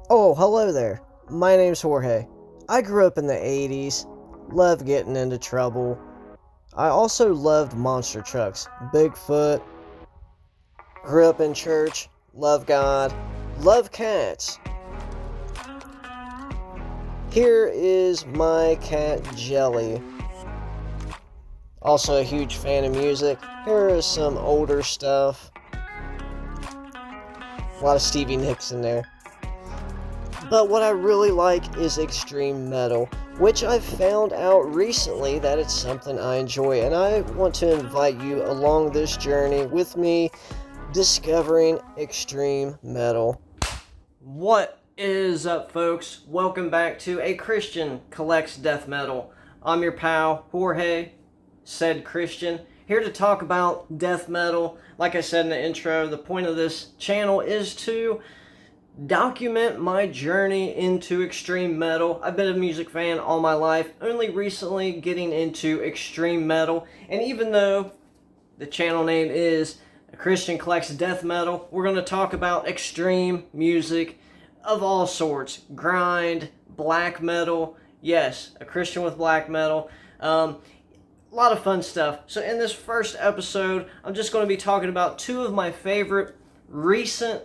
Oh, hello there. My name's Jorge. I grew up in the 80s, loved getting into trouble. I also loved monster trucks, Bigfoot, grew up in church, love God, love cats. Here is my cat Jelly. Also a huge fan of music. Here is some older stuff. A lot of Stevie Nicks in there. But what I really like is extreme metal, which I've found out recently that it's something I enjoy, and I want to invite you along this journey with me discovering extreme metal. What is up, folks? Welcome back to A Christian Collects Death Metal. I'm your pal, Jorge, said Christian, here to talk about death metal. Like I said in the intro, the point of this channel is to document my journey into extreme metal. I've been a music fan all my life, only recently getting into extreme metal. And even though the channel name is A Christian Collects Death Metal, we're going to talk about extreme music of all sorts. Grind, black metal, yes, a Christian with black metal. A lot of fun stuff. So in this first episode, I'm just going to be talking about two of my favorite recent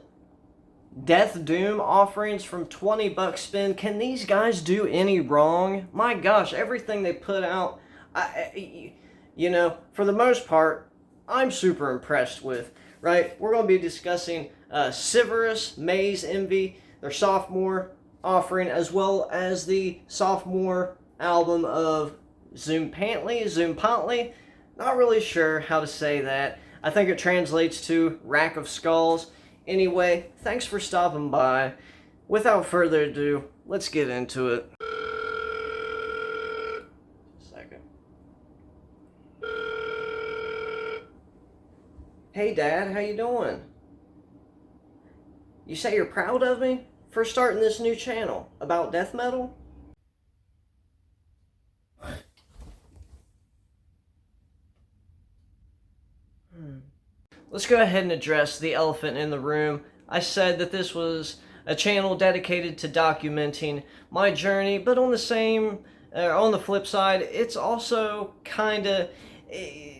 Death Doom offerings from 20 buck spin. Can these guys do any wrong? My gosh, everything they put out, for the most part, I'm super impressed with, right? We're going to be discussing Civerous, Maze Envy, their sophomore offering, as well as the sophomore album of Tzompantli. Not really sure how to say that. I think it translates to Rack of Skulls. Anyway, thanks for stopping by. Without further ado, let's get into it. Second. Hey Dad, how you doing? You say you're proud of me for starting this new channel about death metal? Let's go ahead and address the elephant in the room. I said that this was a channel dedicated to documenting my journey, but on the flip side, it's also kind of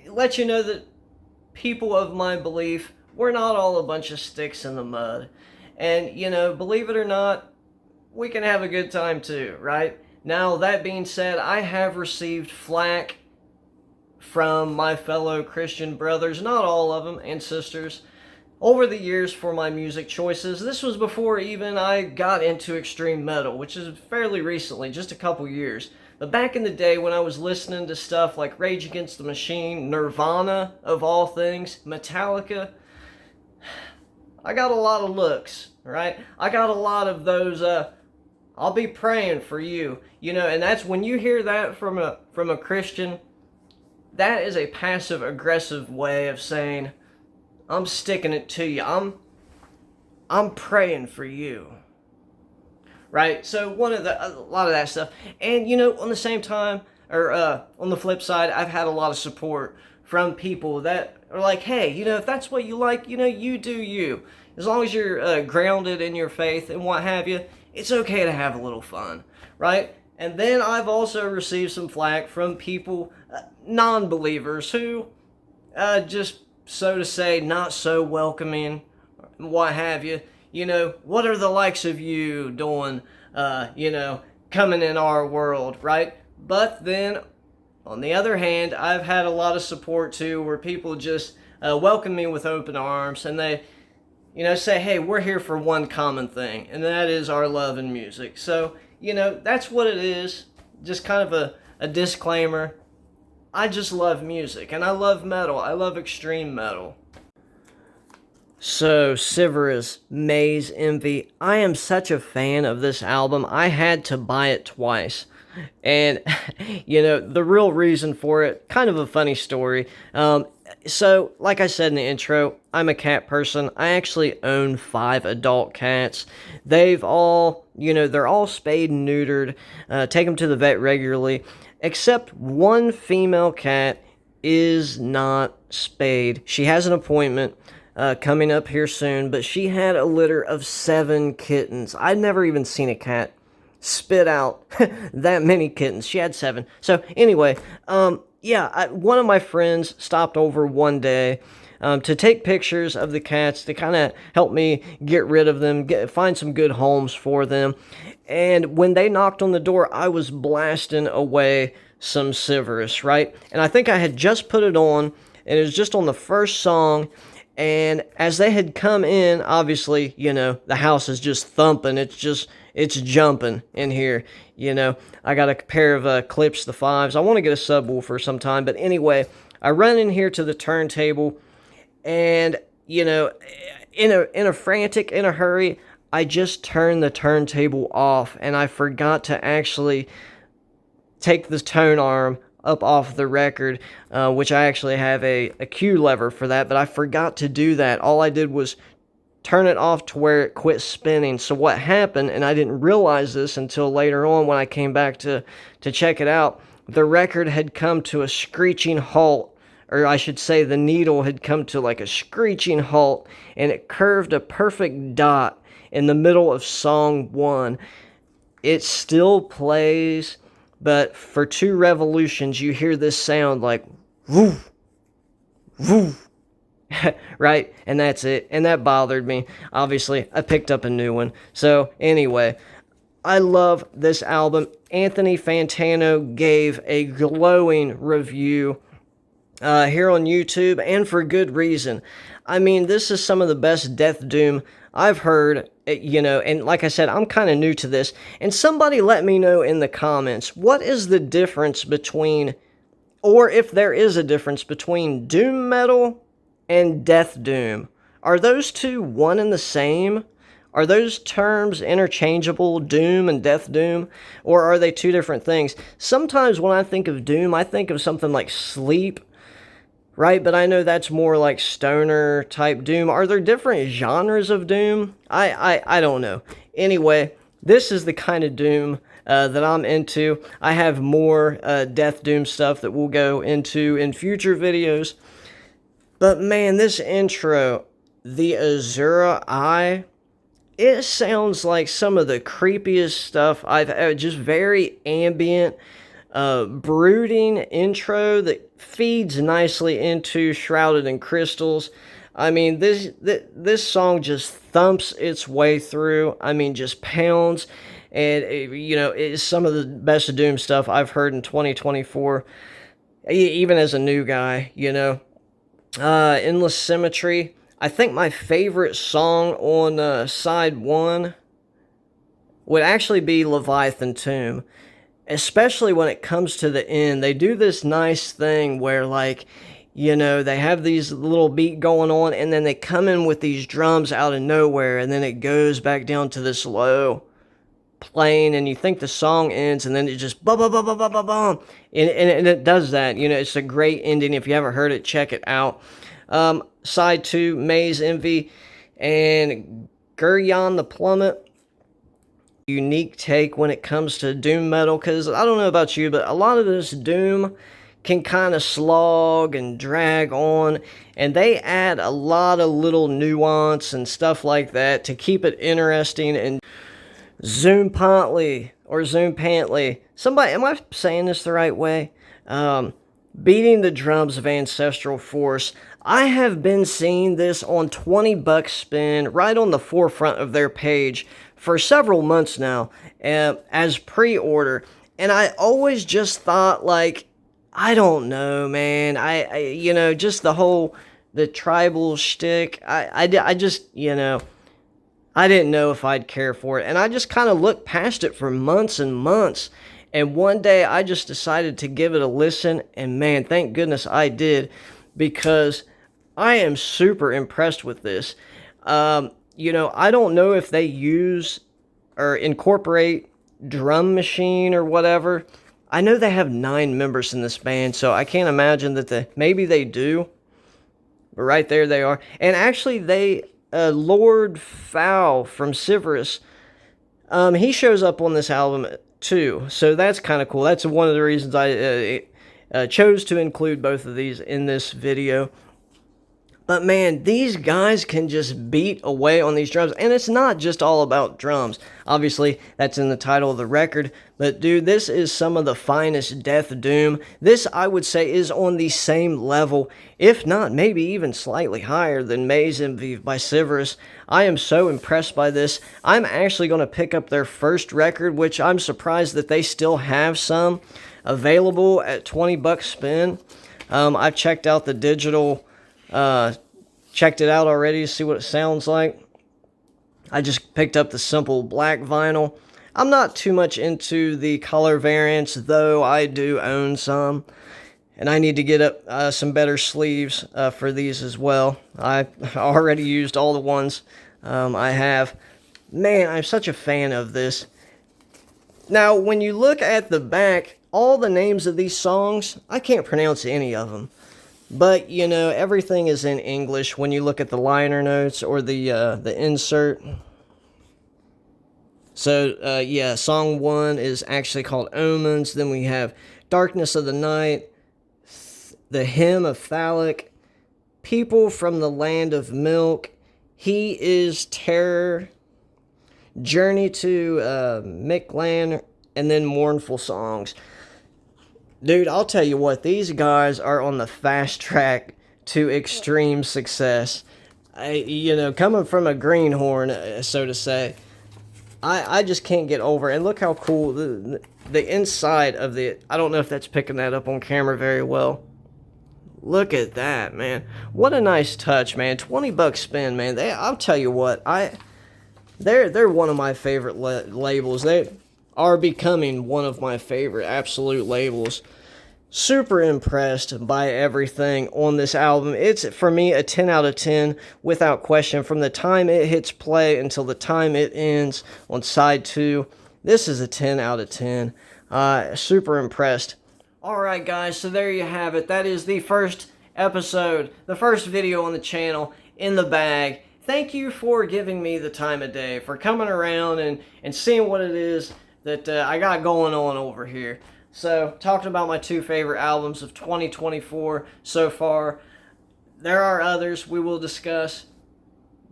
let you know that people of my belief, we're not all a bunch of sticks in the mud. And, believe it or not, we can have a good time too, right? Now, that being said, I have received flack from my fellow Christian brothers, not all of them, and sisters, over the years for my music choices. This was before even I got into extreme metal, which is fairly recently, just a couple years. But back in the day when I was listening to stuff like Rage Against the Machine, Nirvana, of all things, Metallica, I got a lot of looks, right? I got a lot of those, I'll be praying for you, and that's when you hear that from a Christian. That is a passive-aggressive way of saying, I'm sticking it to you. I'm praying for you. Right? So a lot of that stuff. And, on the same time, or on the flip side, I've had a lot of support from people that are like, hey, if that's what you like, you do you. As long as you're grounded in your faith and what have you, it's okay to have a little fun. Right? And then I've also received some flack from people, non-believers, who just, so to say, not so welcoming, what have you. What are the likes of you doing, coming in our world, right? But then, on the other hand, I've had a lot of support too, where people just welcome me with open arms, and they, say, hey, we're here for one common thing, and that is our love in music. So, that's what it is. Just kind of a disclaimer. I just love music, and I love metal. I love extreme metal. So, Civerous, Maze Envy. I am such a fan of this album, I had to buy it twice. And, the real reason for it, kind of a funny story. So, like I said in the intro, I'm a cat person. I actually own 5 adult cats. They've all, they're all spayed and neutered. Take them to the vet regularly. Except one female cat is not spayed. She has an appointment. coming up here soon, but she had a litter of 7 kittens. I'd never even seen a cat spit out that many kittens. She had 7. So anyway, yeah, one of my friends stopped over one day to take pictures of the cats to kind of help me get rid of them, find some good homes for them. And when they knocked on the door, I was blasting away some Civerous, right? And I think I had just put it on, and it was just on the first song. And as they had come in, obviously, you know, the house is just thumping. It's jumping in here. You know, I got a pair of Clips, the 5s. I want to get a subwoofer sometime. But anyway, I run in here to the turntable, and, you know, in a frantic, in a hurry, I just turned the turntable off, and I forgot to actually take the tone arm up off the record, which I actually have a Q lever for that, but I forgot to do that. All I did was turn it off to where it quit spinning. So what happened, and I didn't realize this until later on when I came back to check it out, the record had come to a screeching halt, or I should say the needle had come to like a screeching halt, and it curved a perfect dot in the middle of song 1. It still plays, but for 2 revolutions, you hear this sound like woo, woo, right? And that's it. And that bothered me. Obviously, I picked up a new one. So anyway, I love this album. Anthony Fantano gave a glowing review here on YouTube, and for good reason. I mean, this is some of the best death doom I've heard, you know, and like I said, I'm kind of new to this, and somebody let me know in the comments, what is the difference between, or if there is a difference between doom metal and death doom? Are those two one and the same? Are those terms interchangeable, doom and death doom, or are they two different things? Sometimes when I think of doom, I think of something like Sleep, right? But I know that's more like stoner type doom. Are there different genres of doom? I don't know. Anyway, this is the kind of doom that I'm into. I have more death doom stuff that we'll go into in future videos. But man, this intro, the Azura Eye, it sounds like some of the creepiest stuff I've ever, just very ambient, brooding intro that feeds nicely into Shrouded in Crystals. I mean, this song just thumps its way through. I mean, just pounds. And, you know, it's some of the best doom stuff I've heard in 2024, even as a new guy, you know. Endless Symmetry. I think my favorite song on side 1 would actually be Leviathan Tomb. Especially when it comes to the end. They do this nice thing where, like, you know, they have these little beat going on, and then they come in with these drums out of nowhere, and then it goes back down to this low playing, and you think the song ends, and then it just bum bum bum bum bum bum bum, and it does that. You know, it's a great ending. If you haven't heard it, check it out. Side 2, Maze Envy and Guryan the Plummet. Unique take when it comes to doom metal, because I don't know about you, but a lot of this doom can kind of slog and drag on, and they add a lot of little nuance and stuff like that to keep it interesting. And Tzompantli, or Tzompantli, somebody, am I saying this the right way? Beating the drums of Ancestral Force. I have been seeing this on 20 bucks spin right on the forefront of their page for several months now, as pre-order, and I always just thought, like, I don't know, man, I you know, just the tribal shtick, I just, you know, I didn't know if I'd care for it, and I just kind of looked past it for months and months, and one day I just decided to give it a listen, and man, thank goodness I did, because I am super impressed with this. You know, I don't know if they use or incorporate drum machine or whatever. I know they have 9 members in this band, so I can't imagine that maybe they do. But right there they are. And actually, Lord Fowl from Civerous, he shows up on this album too. So that's kind of cool. That's one of the reasons I chose to include both of these in this video. But man, these guys can just beat away on these drums. And it's not just all about drums. Obviously, that's in the title of the record. But dude, this is some of the finest death doom. This, I would say, is on the same level, if not maybe even slightly higher than Maze Envy by Civerous. I am so impressed by this. I'm actually going to pick up their first record, which I'm surprised that they still have some available at $20 spin. I've checked out the digital... checked it out already to see what it sounds like. I just picked up the simple black vinyl. I'm not too much into the color variants, though I do own some. And I need to get up some better sleeves for these as well. I already used all the ones I have. Man, I'm such a fan of this. Now, when you look at the back, all the names of these songs, I can't pronounce any of them. But, you know, everything is in English when you look at the liner notes or the insert. So, yeah, song 1 is actually called Omens. Then we have Darkness of the Night, The Hymn of Phallic, People from the Land of Milk, He is Terror, Journey to Mictlan, and then Mournful Songs. Dude, I'll tell you what, these guys are on the fast track to extreme success. Coming from a greenhorn, so to say, I just can't get over it. And look how cool the inside of the... I don't know if that's picking that up on camera very well. Look at that, man. What a nice touch, man. $20 spin, man. I'll tell you what, they're one of my favorite labels. They are becoming one of my favorite absolute labels. Super impressed by everything on this album. It's, for me, a 10 out of 10 without question. From the time it hits play until the time it ends on side 2, this is a 10 out of 10. Super impressed. Alright guys, so there you have it. That is the first episode, the first video on the channel in the bag. Thank you for giving me the time of day, for coming around and seeing what it is that I got going on over here. So, talking about my 2 favorite albums of 2024 so far. There are others we will discuss.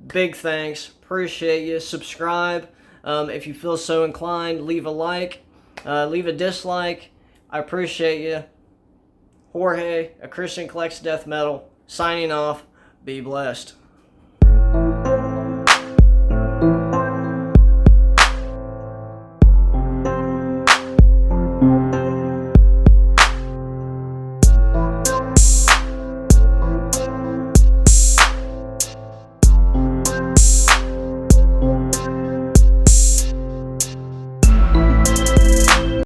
Big thanks. Appreciate you. Subscribe if you feel so inclined. Leave a like. Leave a dislike. I appreciate you. Jorge, A Christian Collects Death Metal, signing off. Be blessed.